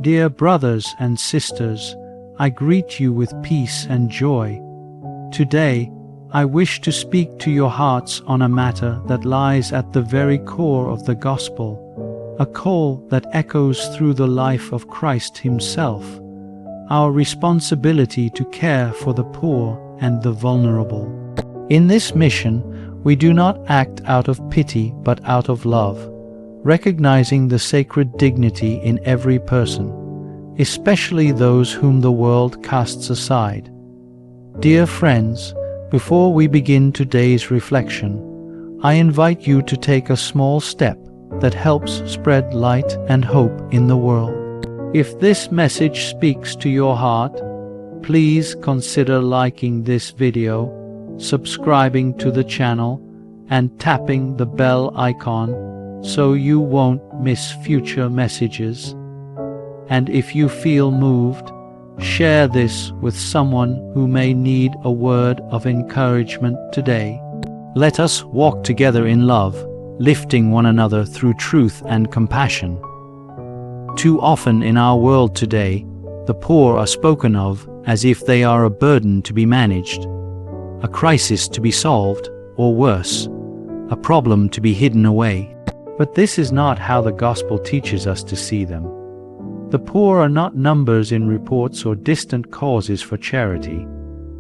Dear brothers and sisters, I greet you with peace and joy. Today, I wish to speak to your hearts on a matter that lies at the very core of the gospel, a call that echoes through the life of Christ himself, our responsibility to care for the poor and the vulnerable. In this mission, we do not act out of pity but out of love, recognizing the sacred dignity in every person, especially those whom the world casts aside. Dear friends, before we begin today's reflection, I invite you to take a small step that helps spread light and hope in the world. If this message speaks to your heart, please consider liking this video, subscribing to the channel, and tapping the bell icon so you won't miss future messages. And if you feel moved, share this with someone who may need a word of encouragement today. Let us walk together in love, lifting one another through truth and compassion. Too often in our world today, the poor are spoken of as if they are a burden to be managed, a crisis to be solved, or worse, a problem to be hidden away. But this is not how the gospel teaches us to see them. The poor are not numbers in reports or distant causes for charity.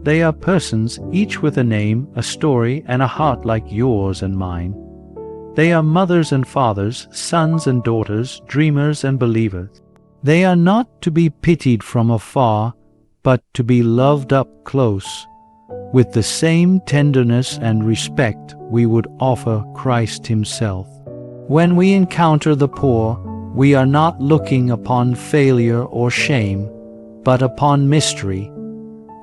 They are persons, each with a name, a story, and a heart like yours and mine. They are mothers and fathers, sons and daughters, dreamers and believers. They are not to be pitied from afar, but to be loved up close, with the same tenderness and respect we would offer Christ himself. When we encounter the poor, we are not looking upon failure or shame, but upon mystery,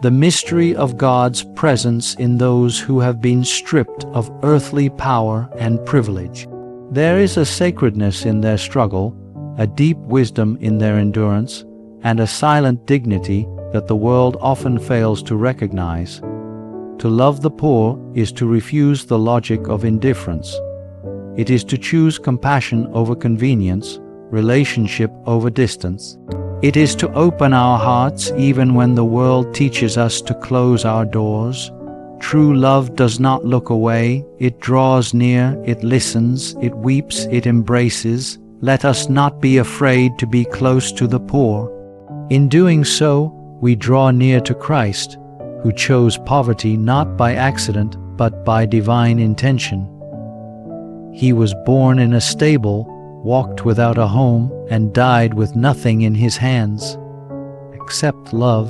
the mystery of God's presence in those who have been stripped of earthly power and privilege. There is a sacredness in their struggle, a deep wisdom in their endurance, and a silent dignity that the world often fails to recognize. To love the poor is to refuse the logic of indifference. It is to choose compassion over convenience, relationship over distance. It is to open our hearts even when the world teaches us to close our doors. True love does not look away, it draws near, it listens, it weeps, it embraces. Let us not be afraid to be close to the poor. In doing so, we draw near to Christ, who chose poverty not by accident but by divine intention. He was born in a stable, walked without a home, and died with nothing in his hands except love.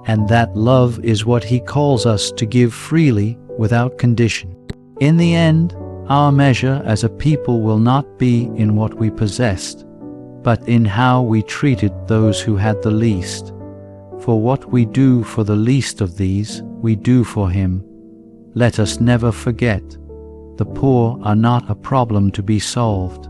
And that love is what he calls us to give freely without condition. In the end, our measure as a people will not be in what we possessed, but in how we treated those who had the least. For what we do for the least of these, we do for him. Let us never forget, the poor are not a problem to be solved.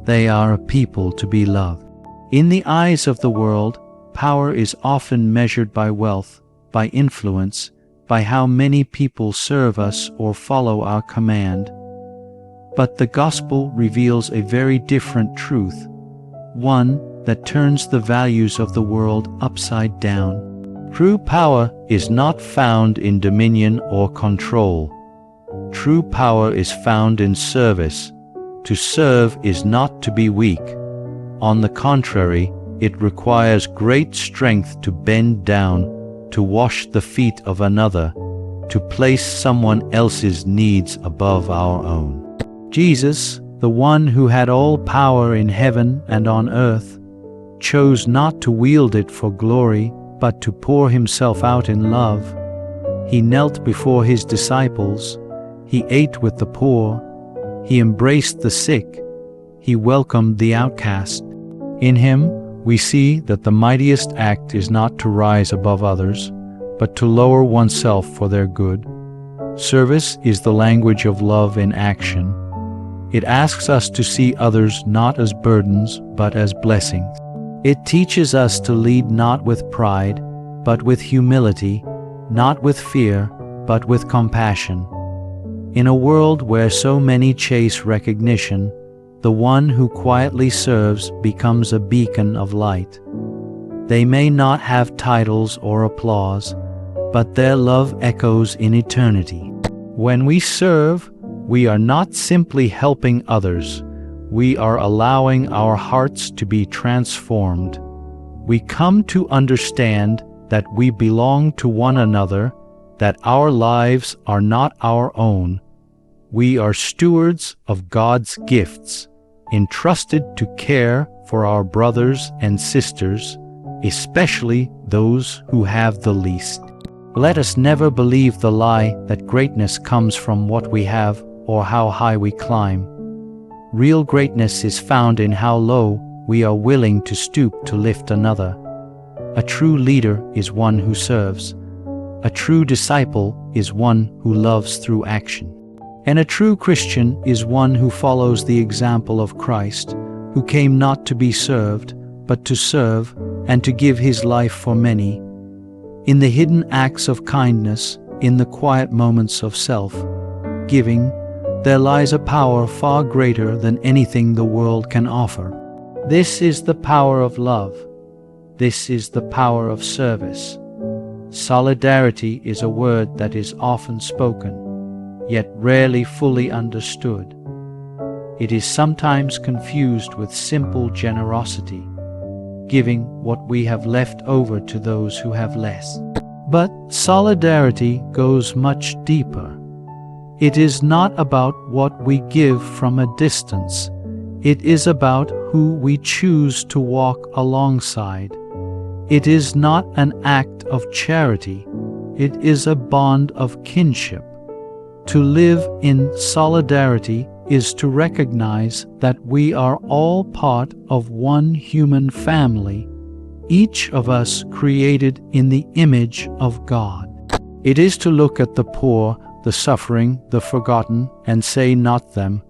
They are a people to be loved. In the eyes of the world, power is often measured by wealth, by influence, by how many people serve us or follow our command. But the gospel reveals a very different truth, one that turns the values of the world upside down. True power is not found in dominion or control. True power is found in service. To serve is not to be weak. On the contrary, it requires great strength to bend down, to wash the feet of another, to place someone else's needs above our own. Jesus, the one who had all power in heaven and on earth, chose not to wield it for glory, but to pour himself out in love. He knelt before his disciples. He ate with the poor. He embraced the sick. He welcomed the outcast. In him, we see that the mightiest act is not to rise above others, but to lower oneself for their good. Service is the language of love in action. It asks us to see others not as burdens, but as blessings. It teaches us to lead not with pride, but with humility, not with fear, but with compassion. In a world where so many chase recognition, the one who quietly serves becomes a beacon of light. They may not have titles or applause, but their love echoes in eternity. When we serve, we are not simply helping others, we are allowing our hearts to be transformed. We come to understand that we belong to one another, that our lives are not our own. We are stewards of God's gifts, entrusted to care for our brothers and sisters, especially those who have the least. Let us never believe the lie that greatness comes from what we have or how high we climb. Real greatness is found in how low we are willing to stoop to lift another. A true leader is one who serves. A true disciple is one who loves through action. And a true Christian is one who follows the example of Christ, who came not to be served, but to serve and to give his life for many. In the hidden acts of kindness, in the quiet moments of self-giving, there lies a power far greater than anything the world can offer. This is the power of love. This is the power of service. Solidarity is a word that is often spoken, yet rarely fully understood. It is sometimes confused with simple generosity, giving what we have left over to those who have less. But solidarity goes much deeper. It is not about what we give from a distance. It is about who we choose to walk alongside. It is not an act of charity. It is a bond of kinship. To live in solidarity is to recognize that we are all part of one human family, each of us created in the image of God. It is to look at the poor, the suffering, the forgotten, and say not them,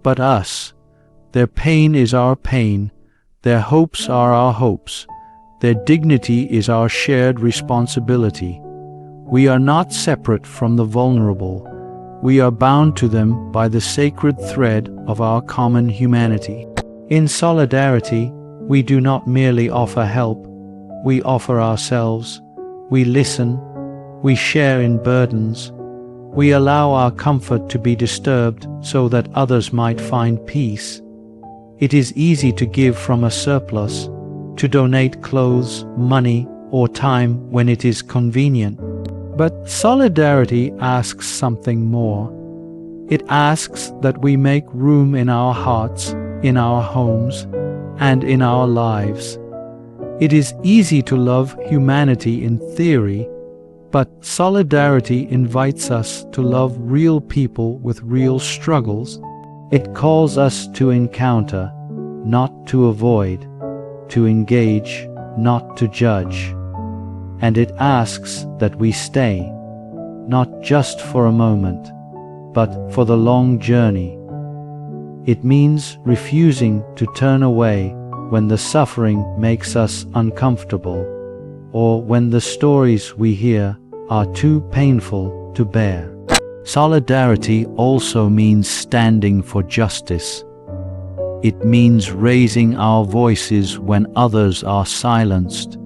but us. Their pain is our pain, their hopes are our hopes, their dignity is our shared responsibility. We are not separate from the vulnerable. We are bound to them by the sacred thread of our common humanity. In solidarity, we do not merely offer help, we offer ourselves, we listen, we share in burdens, we allow our comfort to be disturbed so that others might find peace. It is easy to give from a surplus, to donate clothes, money, or time when it is convenient. But solidarity asks something more. It asks that we make room in our hearts, in our homes, and in our lives. It is easy to love humanity in theory, but solidarity invites us to love real people with real struggles. It calls us to encounter, not to avoid, to engage, not to judge. And it asks that we stay, not just for a moment, but for the long journey. It means refusing to turn away when the suffering makes us uncomfortable, or when the stories we hear are too painful to bear. Solidarity also means standing for justice. It means raising our voices when others are silenced,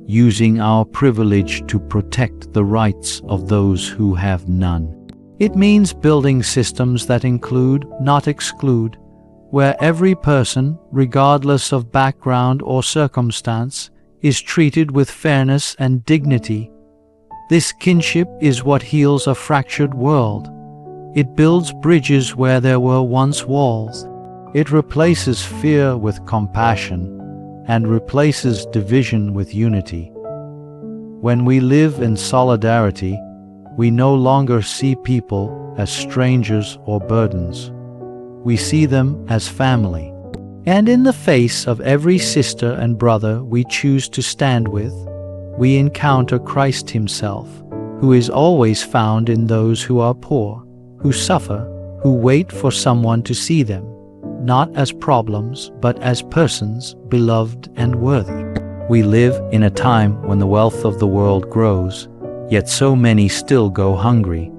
using our privilege to protect the rights of those who have none. It means building systems that include, not exclude, where every person, regardless of background or circumstance, is treated with fairness and dignity. This kinship is what heals a fractured world. It builds bridges where there were once walls. It replaces fear with compassion and replaces division with unity. When we live in solidarity, we no longer see people as strangers or burdens. We see them as family. And in the face of every sister and brother we choose to stand with, we encounter Christ Himself, who is always found in those who are poor, who suffer, who wait for someone to see them, not as problems, but as persons beloved and worthy. We live in a time when the wealth of the world grows, yet so many still go hungry.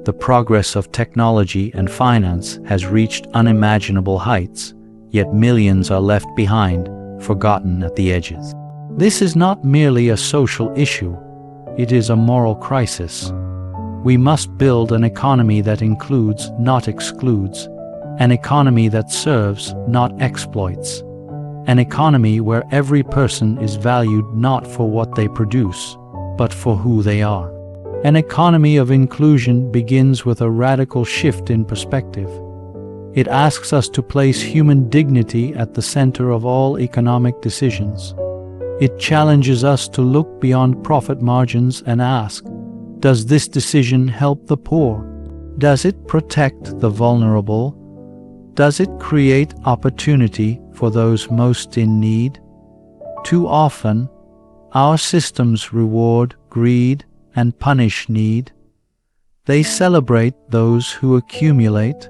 The progress of technology and finance has reached unimaginable heights, yet millions are left behind, forgotten at the edges. This is not merely a social issue, it is a moral crisis. We must build an economy that includes, not excludes, an economy that serves, not exploits, an economy where every person is valued not for what they produce, but for who they are. An economy of inclusion begins with a radical shift in perspective. It asks us to place human dignity at the center of all economic decisions. It challenges us to look beyond profit margins and ask, does this decision help the poor? Does it protect the vulnerable? Does it create opportunity for those most in need? Too often, our systems reward greed and punish need. They celebrate those who accumulate,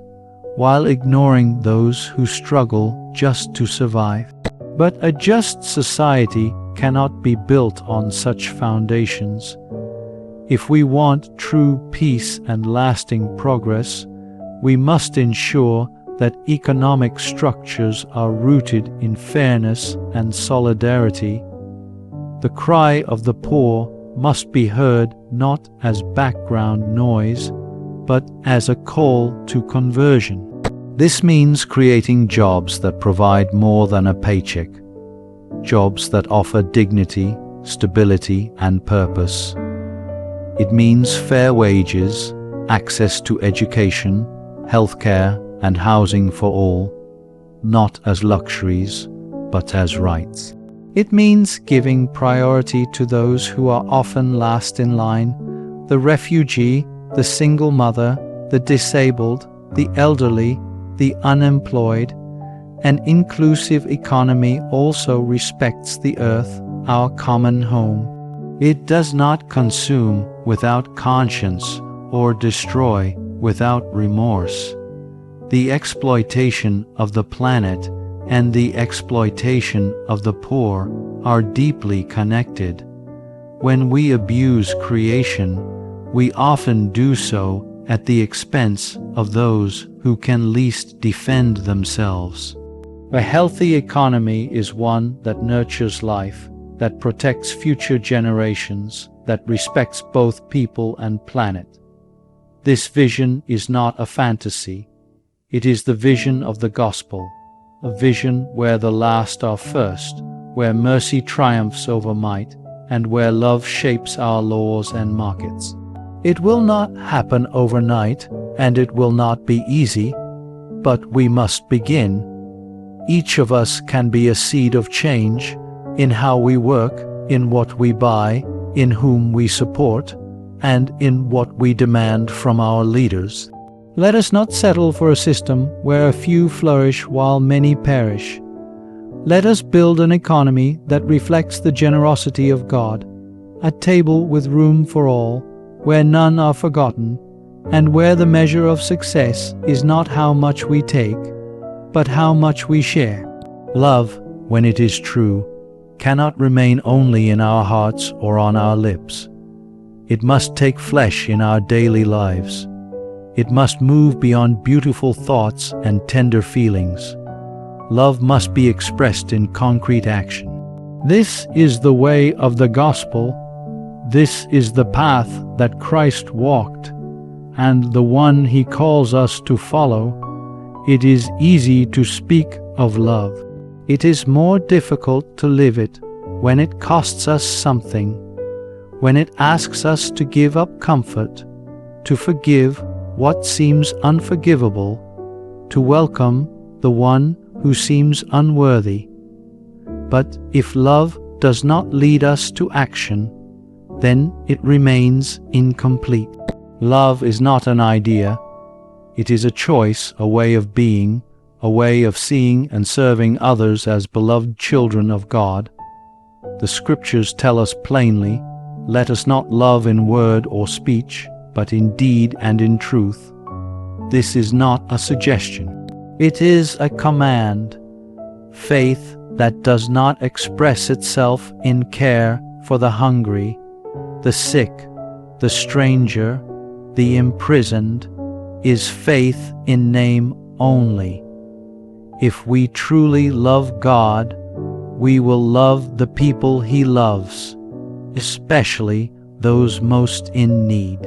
while ignoring those who struggle just to survive. But a just society cannot be built on such foundations. If we want true peace and lasting progress, we must ensure that economic structures are rooted in fairness and solidarity. The cry of the poor must be heard not as background noise, but as a call to conversion. This means creating jobs that provide more than a paycheck, jobs that offer dignity, stability, and purpose. It means fair wages, access to education, healthcare, and housing for all, not as luxuries, but as rights. It means giving priority to those who are often last in line, the refugee, the single mother, the disabled, the elderly, the unemployed. An inclusive economy also respects the earth, our common home. It does not consume without conscience or destroy without remorse. The exploitation of the planet and the exploitation of the poor are deeply connected. When we abuse creation, we often do so at the expense of those who can least defend themselves. A healthy economy is one that nurtures life, that protects future generations, that respects both people and planet. This vision is not a fantasy. It is the vision of the gospel, a vision where the last are first, where mercy triumphs over might, and where love shapes our laws and markets. It will not happen overnight, and it will not be easy, but we must begin. Each of us can be a seed of change in how we work, in what we buy, in whom we support, and in what we demand from our leaders. Let us not settle for a system where a few flourish while many perish. Let us build an economy that reflects the generosity of God, a table with room for all, where none are forgotten, and where the measure of success is not how much we take, but how much we share. Love, when it is true, cannot remain only in our hearts or on our lips. It must take flesh in our daily lives. It must move beyond beautiful thoughts and tender feelings. Love must be expressed in concrete action. This is the way of the gospel. This is the path that Christ walked, and the one He calls us to follow. It is easy to speak of love. It is more difficult to live it when it costs us something, when it asks us to give up comfort, to forgive what seems unforgivable, to welcome the one who seems unworthy. But if love does not lead us to action, then it remains incomplete. Love is not an idea. It is a choice, a way of being, a way of seeing and serving others as beloved children of God. The Scriptures tell us plainly, let us not love in word or speech, but in deed and in truth. This is not a suggestion. It is a command. Faith that does not express itself in care for the hungry, the sick, the stranger, the imprisoned, is faith in name only. If we truly love God, we will love the people He loves, especially those most in need.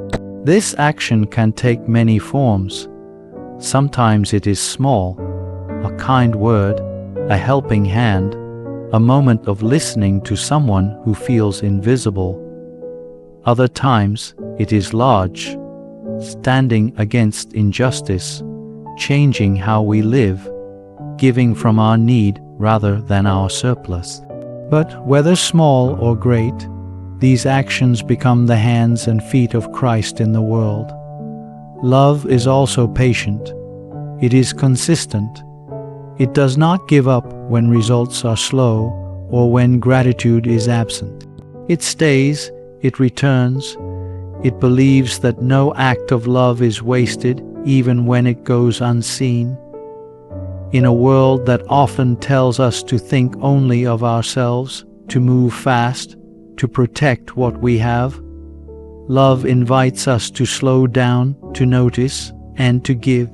This action can take many forms. Sometimes it is small, a kind word, a helping hand, a moment of listening to someone who feels invisible. Other times it is large, standing against injustice, changing how we live, giving from our need rather than our surplus. But whether small or great, these actions become the hands and feet of Christ in the world. Love is also patient. It is consistent. It does not give up when results are slow or when gratitude is absent. It stays, it returns, it believes that no act of love is wasted even when it goes unseen. In a world that often tells us to think only of ourselves, to move fast, to protect what we have, love invites us to slow down, to notice, and to give.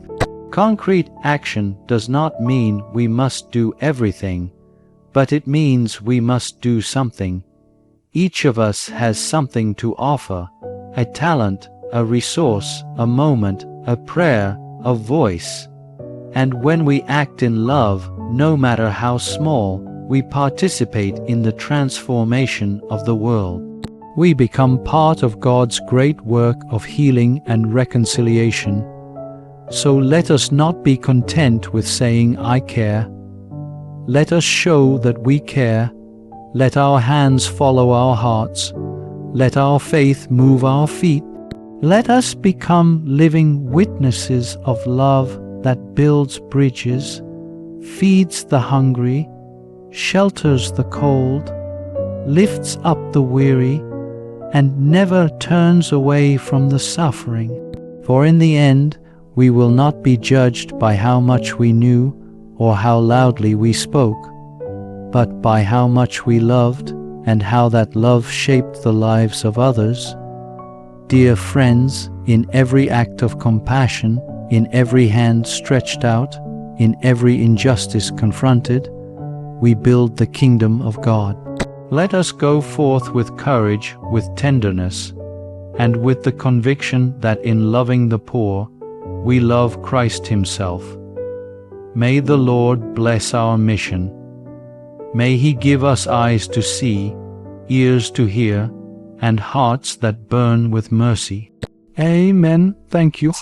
Concrete action does not mean we must do everything, but it means we must do something. Each of us has something to offer, a talent, a resource, a moment, a prayer, a voice. And when we act in love, no matter how small, we participate in the transformation of the world. We become part of God's great work of healing and reconciliation. So let us not be content with saying, "I care." Let us show that we care. Let our hands follow our hearts. Let our faith move our feet. Let us become living witnesses of love that builds bridges, feeds the hungry, shelters the cold, lifts up the weary, and never turns away from the suffering. For in the end, we will not be judged by how much we knew or how loudly we spoke, but by how much we loved and how that love shaped the lives of others. Dear friends, in every act of compassion, in every hand stretched out, in every injustice confronted, we build the kingdom of God. Let us go forth with courage, with tenderness, and with the conviction that in loving the poor, we love Christ Himself. May the Lord bless our mission. May He give us eyes to see, ears to hear, and hearts that burn with mercy. Amen. Thank you.